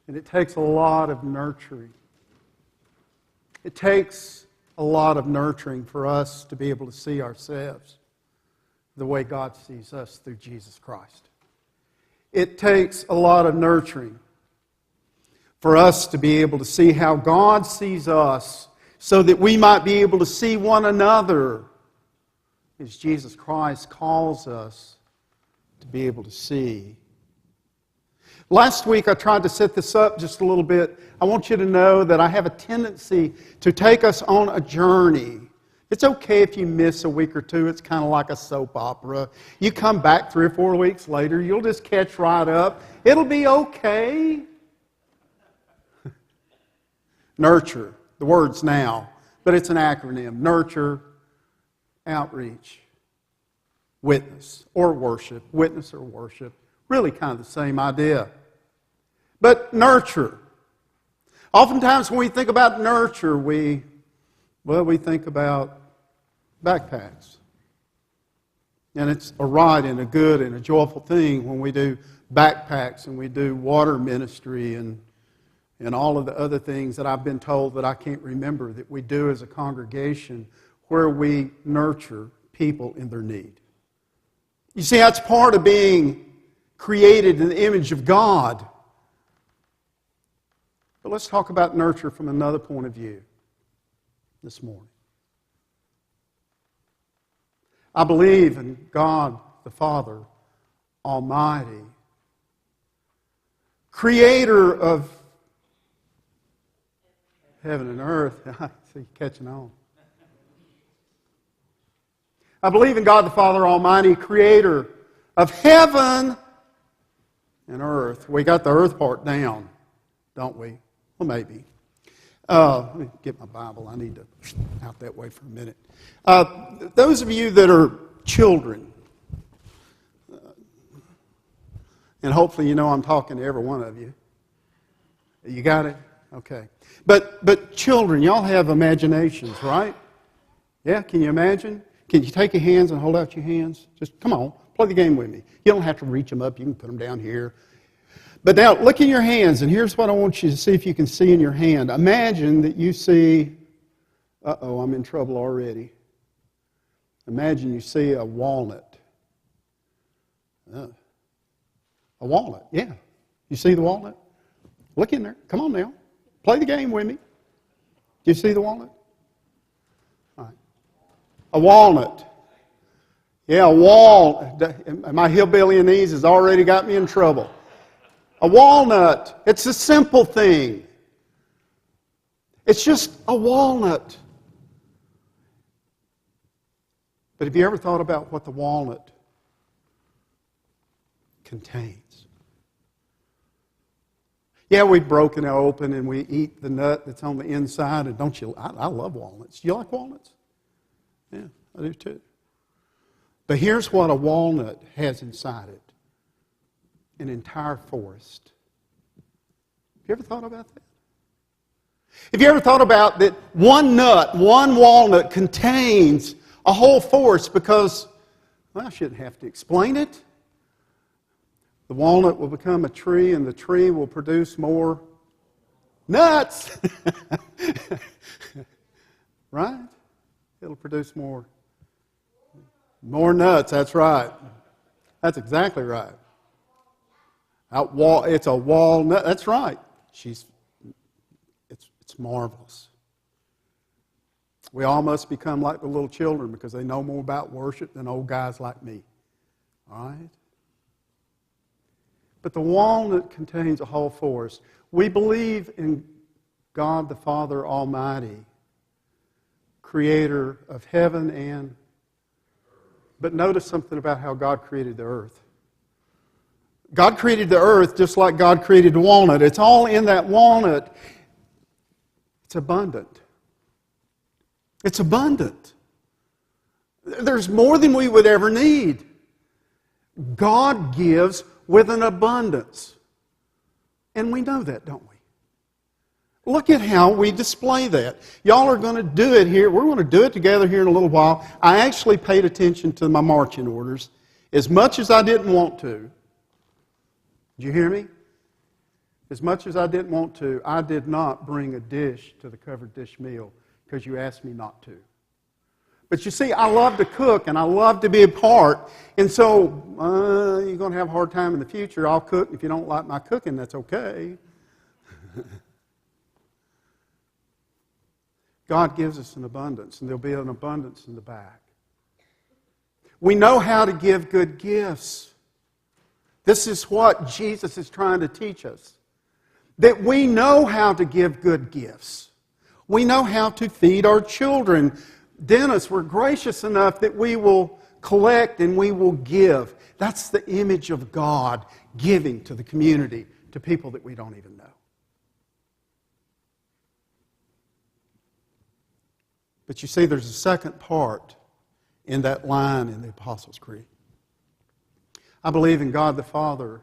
And it takes a lot of nurturing. It takes a lot of nurturing for us to be able to see ourselves the way God sees us through Jesus Christ. It takes a lot of nurturing for us to be able to see how God sees us so that we might be able to see one another as Jesus Christ calls us to be able to see. Last week I tried to set this up just a little bit. I want you to know that I have a tendency to take us on a journey. It's okay if you miss a week or two. It's kind of like a soap opera. You come back 3 or 4 weeks later, you'll just catch right up. It'll be okay. Nurture. The word's now, but it's an acronym. Nurture, outreach, witness, or worship. Witness or worship. Really kind of the same idea. But nurture. Oftentimes when we think about nurture, we think about backpacks. And it's a right and a good and a joyful thing when we do backpacks and we do water ministry and all of the other things that I've been told that I can't remember that we do as a congregation where we nurture people in their need. You see, that's part of being created in the image of God. But let's talk about nurture from another point of view this morning. I believe in God the Father Almighty, Creator of heaven and earth. I see you catching on. I believe in God the Father Almighty, Creator of heaven and earth. We got the earth part down, don't we? Well, maybe. Let me get my Bible. I need to out that way for a minute. Those of you that are children, and hopefully you know I'm talking to every one of you. You got it? Okay. But children, y'all have imaginations, right? Yeah, can you imagine? Can you take your hands and hold out your hands? Just come on, play the game with me. You don't have to reach them up. You can put them down here. But now, look in your hands, and here's what I want you to see if you can see in your hand. Imagine that you see, uh-oh, I'm in trouble already. Imagine you see a walnut. A walnut, yeah. You see the walnut? Look in there. Come on now. Play the game with me. Do you see the walnut? All right. A walnut. Yeah, a walnut. My hillbillyinese has already got me in trouble. A walnut. It's a simple thing. It's just a walnut. But have you ever thought about what the walnut contains? Yeah, we've broken it open and we eat the nut that's on the inside. And don't you? I love walnuts. Do you like walnuts? Yeah, I do too. But here's what a walnut has inside it. An entire forest. Have you ever thought about that? Have you ever thought about that one nut, one walnut contains a whole forest because, well, I shouldn't have to explain it. The walnut will become a tree and the tree will produce more nuts. Right? It'll produce more nuts, that's right. That's exactly right. It's a walnut, that's right. It's marvelous. We all must become like the little children because they know more about worship than old guys like me. All right? But the walnut contains a whole forest. We believe in God the Father Almighty, Creator of heaven and... But notice something about how God created the earth. God created the earth just like God created the walnut. It's all in that walnut. It's abundant. It's abundant. There's more than we would ever need. God gives with an abundance. And we know that, don't we? Look at how we display that. Y'all are going to do it here. We're going to do it together here in a little while. I actually paid attention to my marching orders as much as I didn't want to. Did you hear me? As much as I didn't want to, I did not bring a dish to the covered dish meal because you asked me not to. But you see, I love to cook and I love to be a part. And so, you're going to have a hard time in the future. I'll cook. If you don't like my cooking, that's okay. God gives us an abundance, and there'll be an abundance in the back. We know how to give good gifts. This is what Jesus is trying to teach us. That we know how to give good gifts. We know how to feed our children. Dennis, we're gracious enough that we will collect and we will give. That's the image of God, giving to the community, to people that we don't even know. But you see, there's a second part in that line in the Apostles' Creed. I believe in God the Father,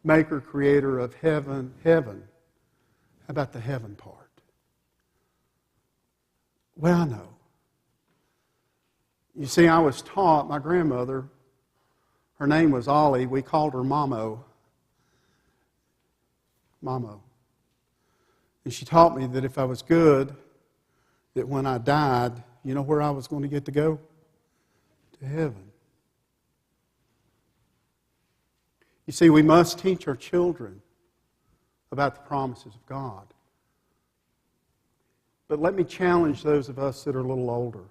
maker, creator of heaven. How about the heaven part? Well, I know. You see, I was taught, my grandmother, her name was Ollie, we called her Mamo. Mamo. And she taught me that if I was good, that when I died, you know where I was going to get to go? To heaven. You see, we must teach our children about the promises of God. But let me challenge those of us that are a little older.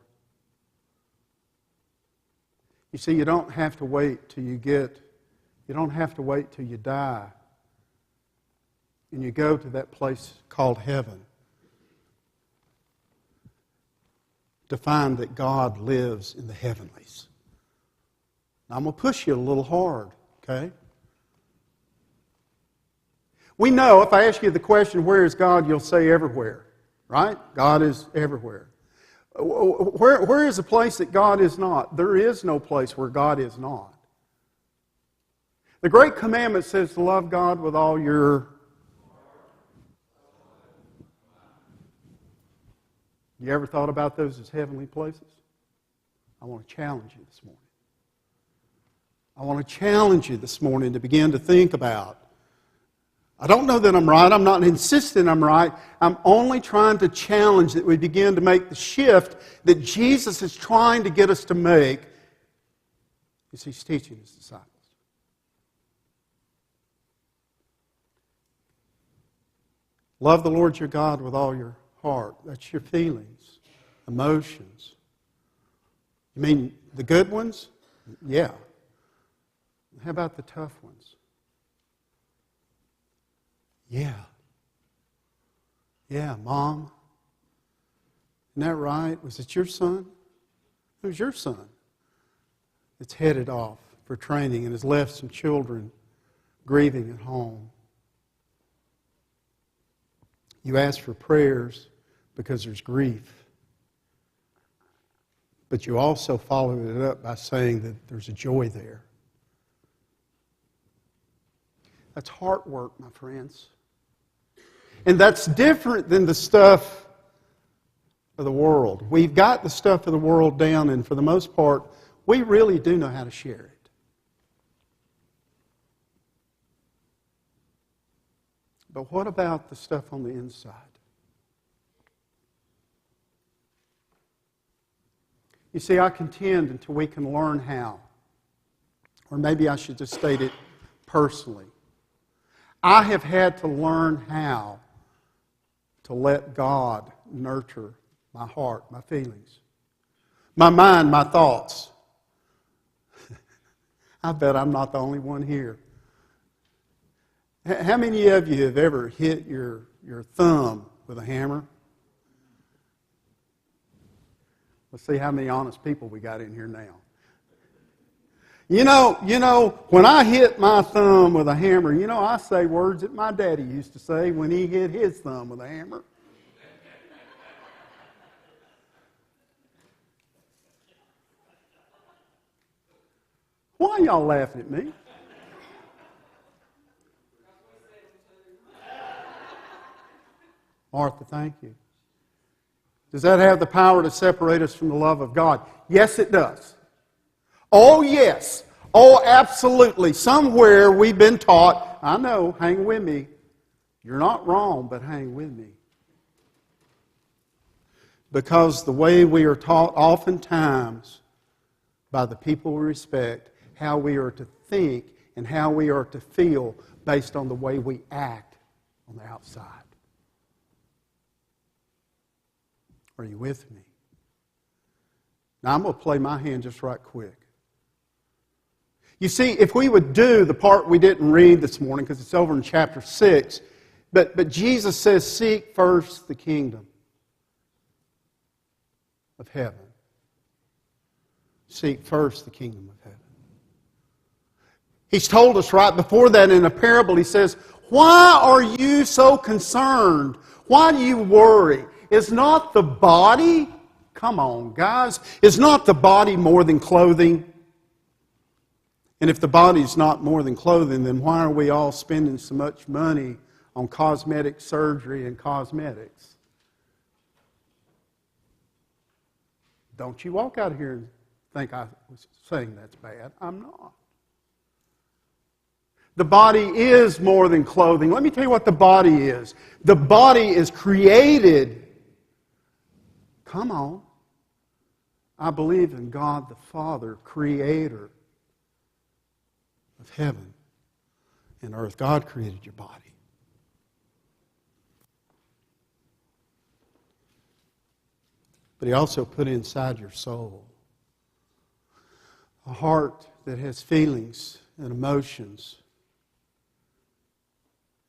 You see, you don't have to wait till you die and you go to that place called heaven to find that God lives in the heavenlies. Now, I'm going to push you a little hard, okay? We know, if I ask you the question, where is God, you'll say everywhere, right? God is everywhere. Where is a place that God is not? There is no place where God is not. The Great Commandment says to love God with all your... You ever thought about those as heavenly places? I want to challenge you this morning. I want to challenge you this morning to begin to think about. I don't know that I'm right. I'm not insisting I'm right. I'm only trying to challenge that we begin to make the shift that Jesus is trying to get us to make as He's teaching His disciples. Love the Lord your God with all your heart. That's your feelings, emotions. You mean the good ones? Yeah. How about the tough ones? Yeah. Yeah, Mom. Isn't that right? Was it your son? Who's your son that's headed off for training and has left some children grieving at home? You ask for prayers because there's grief. But you also follow it up by saying that there's a joy there. That's heart work, my friends. And that's different than the stuff of the world. We've got the stuff of the world down, and for the most part, we really do know how to share it. But what about the stuff on the inside? You see, I contend until we can learn how, or maybe I should just state it personally. I have had to learn how to let God nurture my heart, my feelings, my mind, my thoughts. I bet I'm not the only one here. How many of you have ever hit your thumb with a hammer? Let's see how many honest people we got in here now. You know, when I hit my thumb with a hammer, I say words that my daddy used to say when he hit his thumb with a hammer. Why are y'all laughing at me? Martha, thank you. Does that have the power to separate us from the love of God? Yes, it does. Oh, yes. Oh, absolutely. Somewhere we've been taught, I know, hang with me, You're not wrong, but hang with me. Because the way we are taught oftentimes by the people we respect, how we are to think and how we are to feel based on the way we act on the outside. Are you with me? Now I'm going to play my hand just right quick. You see, if we would do the part we didn't read this morning, because it's over in chapter 6, but Jesus says, seek first the kingdom of heaven. Seek first the kingdom of heaven. He's told us right before that in a parable, he says, why are you so concerned? Why do you worry? Is not the body, come on guys, is not the body more than clothing? And if the body's not more than clothing, then why are we all spending so much money on cosmetic surgery and cosmetics? Don't you walk out here and think I was saying that's bad. I'm not. The body is more than clothing. Let me tell you what the body is. The body is created. Come on. I believe in God the Father, creator of heaven and earth. God created your body. But He also put inside your soul a heart that has feelings and emotions.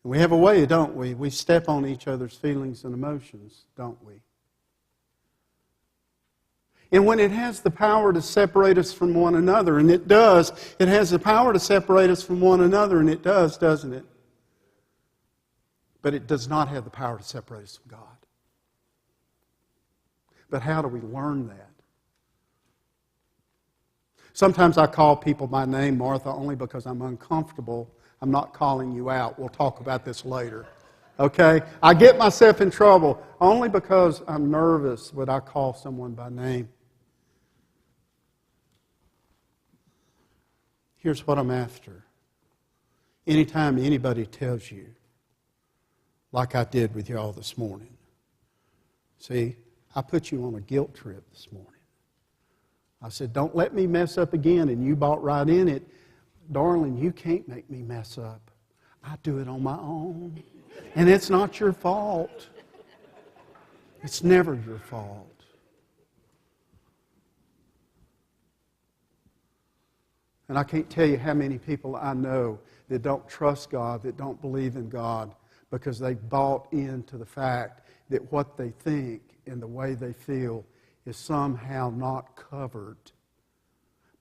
And we have a way, don't we? We step on each other's feelings and emotions, don't we? And when it has the power to separate us from one another, and it does, it has the power to separate us from one another, and it does, doesn't it? But it does not have the power to separate us from God. But how do we learn that? Sometimes I call people by name, Martha, only because I'm uncomfortable. I'm not calling you out. We'll talk about this later. Okay? I get myself in trouble only because I'm nervous when I call someone by name. Here's what I'm after. Anytime anybody tells you, like I did with y'all this morning, see, I put you on a guilt trip this morning. I said, don't let me mess up again, and you bought right in it. Darling, you can't make me mess up. I do it on my own. And it's not your fault. It's never your fault. And I can't tell you how many people I know that don't trust God, that don't believe in God, because they bought into the fact that what they think and the way they feel is somehow not covered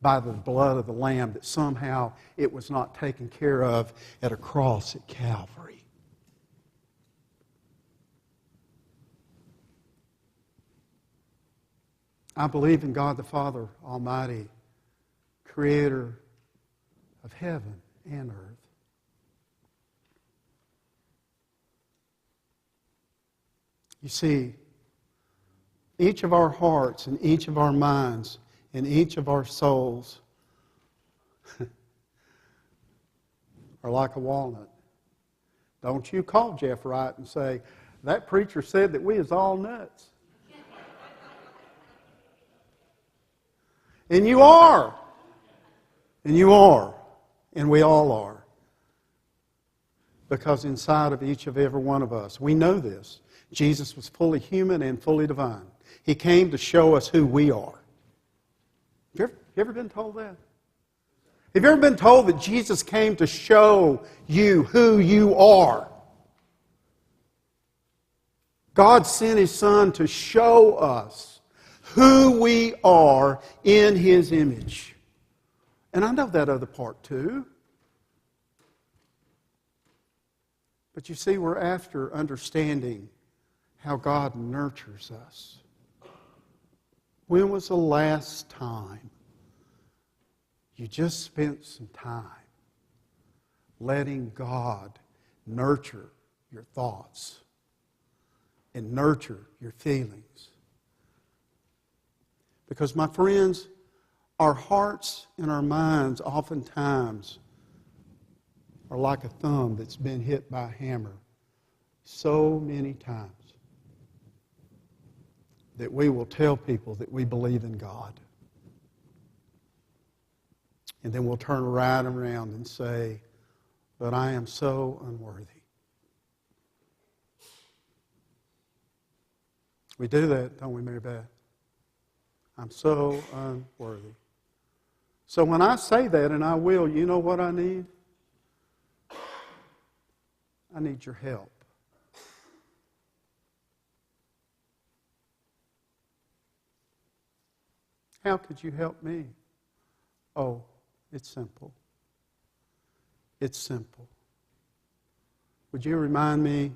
by the blood of the Lamb, that somehow it was not taken care of at a cross at Calvary. I believe in God the Father Almighty, creator of heaven and earth. You see, each of our hearts and each of our minds and each of our souls are like a walnut. Don't you call Jeff Wright and say, that preacher said that we is all nuts. And you are. And you are. And we all are. Because inside of each of every one of us, we know this. Jesus was fully human and fully divine. He came to show us who we are. Have you ever been told that? Have you ever been told that Jesus came to show you who you are? God sent His Son to show us who we are in His image. And I know that other part too. But you see, we're after understanding how God nurtures us. When was the last time you just spent some time letting God nurture your thoughts and nurture your feelings? Because, my friends, our hearts and our minds oftentimes are like a thumb that's been hit by a hammer so many times that we will tell people that we believe in God. And then we'll turn right around and say, but I am so unworthy. We do that, don't we, Mary Beth? I'm so unworthy. So when I say that, and I will, you know what I need? I need your help. How could you help me? Oh, it's simple. It's simple. Would you remind me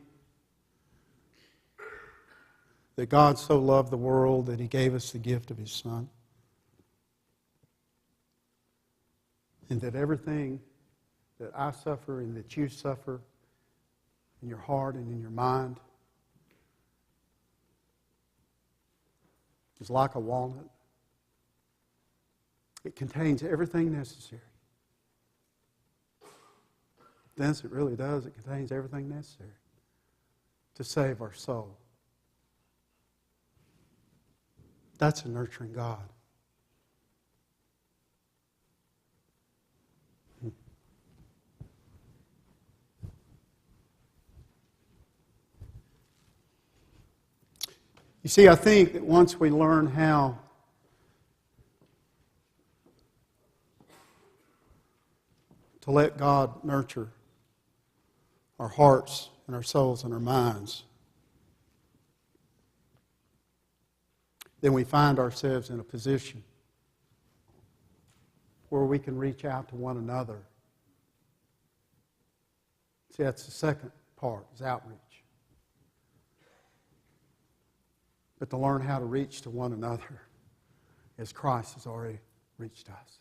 that God so loved the world that He gave us the gift of His Son? And that everything that I suffer and that you suffer in your heart and in your mind is like a walnut. It contains everything necessary. Yes, it really does. It contains everything necessary to save our soul. That's a nurturing God. You see, I think that once we learn how to let God nurture our hearts and our souls and our minds, then we find ourselves in a position where we can reach out to one another. See, that's the second part, is outreach. But to learn how to reach to one another as Christ has already reached us.